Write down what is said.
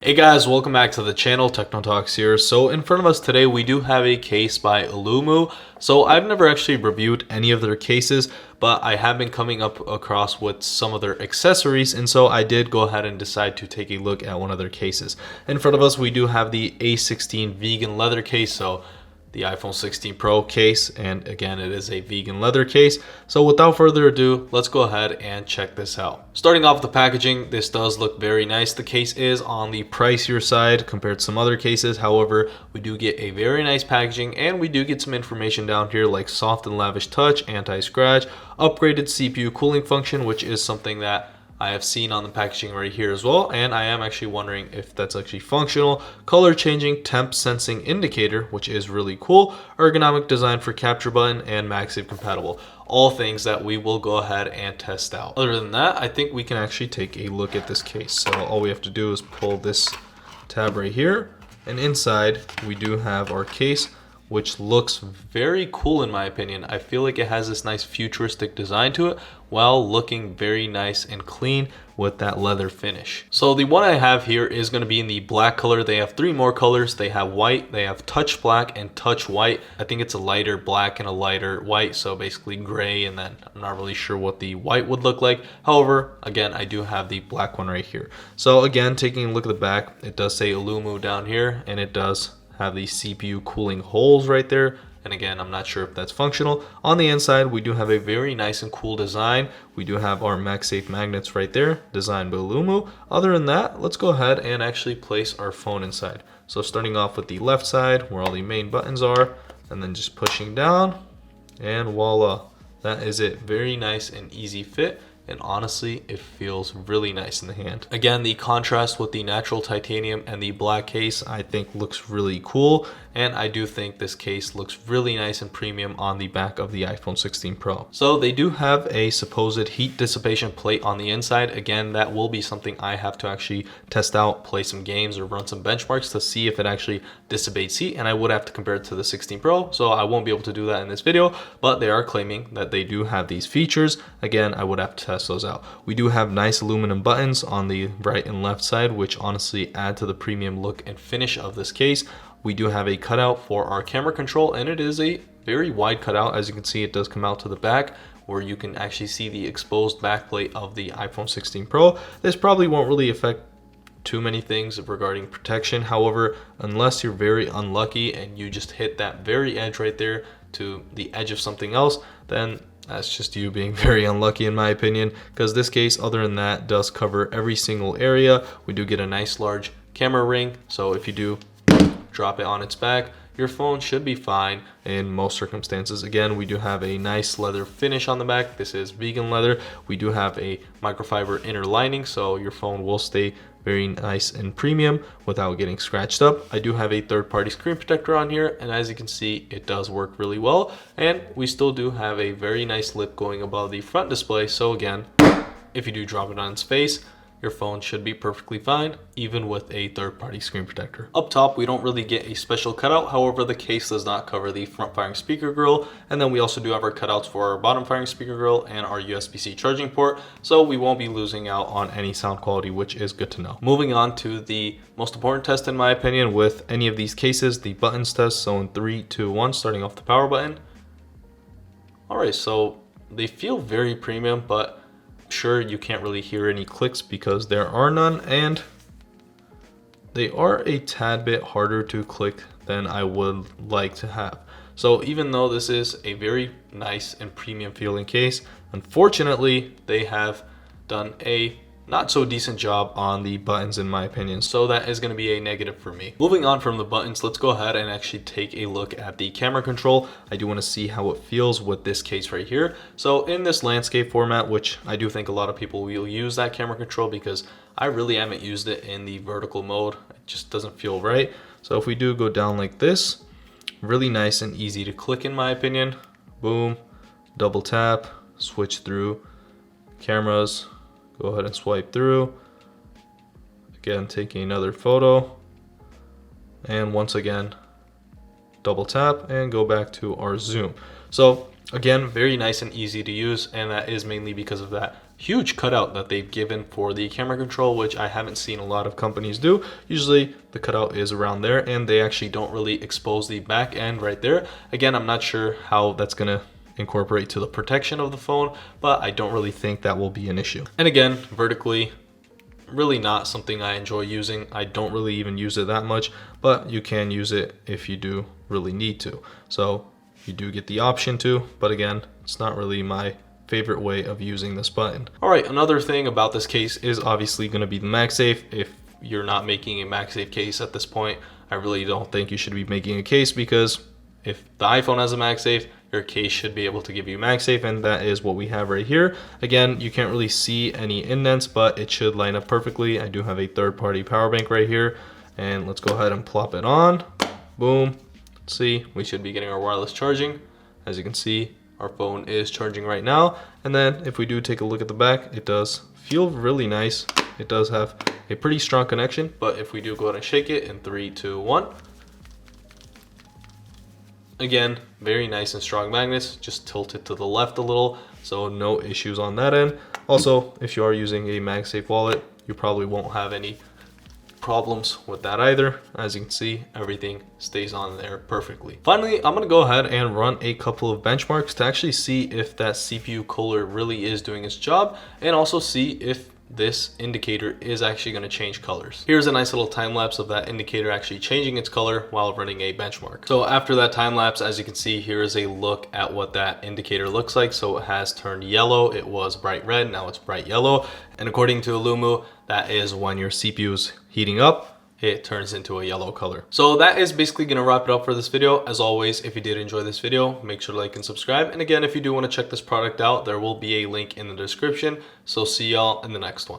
Hey guys, welcome back to the channel. Techno Talks here. So in front of us today we do have a case by Aulumu. So I've never actually reviewed any of their cases, but I have been coming up across with some of their accessories, and so I did go ahead and decide to take a look at one of their cases. In front of us we do have the A16 Vegan Leather Case, so the iPhone 16 Pro case, and again it is a vegan leather case. So without further ado, let's go ahead and check this out. Starting off with the packaging, this does look very nice. The case is on the pricier side compared to some other cases. However, we do get a very nice packaging, and we do get some information down here like soft and lavish touch, anti-scratch, upgraded CPU cooling function, which is something that I have seen on the packaging right here as well, and I am actually wondering if that's actually functional. Color changing temp sensing indicator, which is really cool. Ergonomic design for capture button, and MagSafe compatible. All things that we will go ahead and test out. Other than that, I think we can actually take a look at this case. So all we have to do is pull this tab right here, and inside we do have our case, which looks very cool in my opinion. I feel like it has this nice futuristic design to it while looking very nice and clean with that leather finish. So the one I have here is going to be in the black color. They have three more colors. They have white, they have touch black, and touch white. I think it's a lighter black and a lighter white, so basically gray, and then I'm not really sure what the white would look like. However, again, I do have the black one right here. So again, taking a look at the back, it does say Aulumu down here, and it does have the CPU cooling holes right there, and again I'm not sure if that's functional. On the inside we do have a very nice and cool design. We do have our MagSafe magnets right there, designed by Aulumu. Other than that, let's go ahead and actually place our phone inside. So starting off with the left side where all the main buttons are, and then just pushing down, and voila, that is it. Very nice and easy fit, and honestly it feels really nice in the hand. Again, the contrast with the natural titanium and the black case I think looks really cool, and I do think this case looks really nice and premium on the back of the iPhone 16 Pro. So they do have a supposed heat dissipation plate on the inside. Again, that will be something I have to actually test out, play some games or run some benchmarks to see if it actually dissipates heat, and I would have to compare it to the 16 Pro, so I won't be able to do that in this video, but they are claiming that they do have these features. Again, I would have to test those out. We do have nice aluminum buttons on the right and left side, which honestly add to the premium look and finish of this case. We do have a cutout for our camera control, and it is a very wide cutout. As you can see, it does come out to the back where you can actually see the exposed backplate of the iPhone 16 Pro. This probably won't really affect too many things regarding protection. However, unless you're very unlucky and you just hit that very edge right there to the edge of something else, then that's just you being very unlucky in my opinion, because this case, other than that, does cover every single area. We do get a nice large camera ring, so if you do drop it on its back, your phone should be fine in most circumstances. Again, we do have a nice leather finish on the back. This is vegan leather. We do have a microfiber inner lining, so your phone will stay very nice and premium without getting scratched up. I do have a third-party screen protector on here, and as you can see, it does work really well, and we still do have a very nice lip going above the front display. So again, if you do drop it on its face, your phone should be perfectly fine, even with a third-party screen protector. Up top, we don't really get a special cutout. However, the case does not cover the front-firing speaker grill. And then we also do have our cutouts for our bottom-firing speaker grill and our USB-C charging port. So we won't be losing out on any sound quality, which is good to know. Moving on to the most important test, in my opinion, with any of these cases, the buttons test. So in 3, 2, 1, starting off the power button. All right, so they feel very premium, but sure, you can't really hear any clicks because there are none, and they are a tad bit harder to click than I would like to have. So even though this is a very nice and premium feeling case, unfortunately they have done a not so decent job on the buttons in my opinion, so that is going to be a negative for me. Moving on from the buttons, let's go ahead and actually take a look at the camera control. I do want to see how it feels with this case right here. So in this landscape format, which I do think a lot of people will use that camera control, because I really haven't used it in the vertical mode. It just doesn't feel right. So if we do go down like this, really nice and easy to click in my opinion. Boom, double tap, switch through cameras, go ahead and swipe through. Again, taking another photo. And once again, double tap and go back to our zoom. So again, very nice and easy to use, and that is mainly because of that huge cutout that they've given for the camera control, which I haven't seen a lot of companies do. Usually the cutout is around there, and they actually don't really expose the back end right there. Again, I'm not sure how that's gonna incorporate to the protection of the phone, but I don't really think that will be an issue. And again, vertically, really not something I enjoy using. I don't really even use it that much, but you can use it if you do really need to. So you do get the option to, but again, it's not really my favorite way of using this button. All right, another thing about this case is obviously going to be the MagSafe. If you're not making a MagSafe case at this point, I really don't think you should be making a case, because if the iPhone has a MagSafe, your case should be able to give you MagSafe, and that is what we have right here. Again, you can't really see any indents, but it should line up perfectly. I do have a third-party power bank right here, and let's go ahead and plop it on. Boom. Let's see, we should be getting our wireless charging. As you can see, our phone is charging right now. And then if we do take a look at the back, it does feel really nice. It does have a pretty strong connection, but if we do go ahead and shake it in 3, 2, 1. Again, very nice and strong magnets, just tilt it to the left a little, so no issues on that end. Also, if you are using a MagSafe wallet, you probably won't have any problems with that either. As you can see, everything stays on there perfectly. Finally, I'm gonna go ahead and run a couple of benchmarks to actually see if that CPU cooler really is doing its job, and also see if this indicator is actually going to change colors. Here's a nice little time lapse of that indicator actually changing its color while running a benchmark. So after that time lapse, as you can see, here is a look at what that indicator looks like. So it has turned yellow. It was bright red, now it's bright yellow. And according to Aulumu, that is when your CPU is heating up, it turns into a yellow color. So that is basically gonna wrap it up for this video. As always, if you did enjoy this video, make sure to like and subscribe. And again, if you do wanna check this product out, there will be a link in the description. So see y'all in the next one.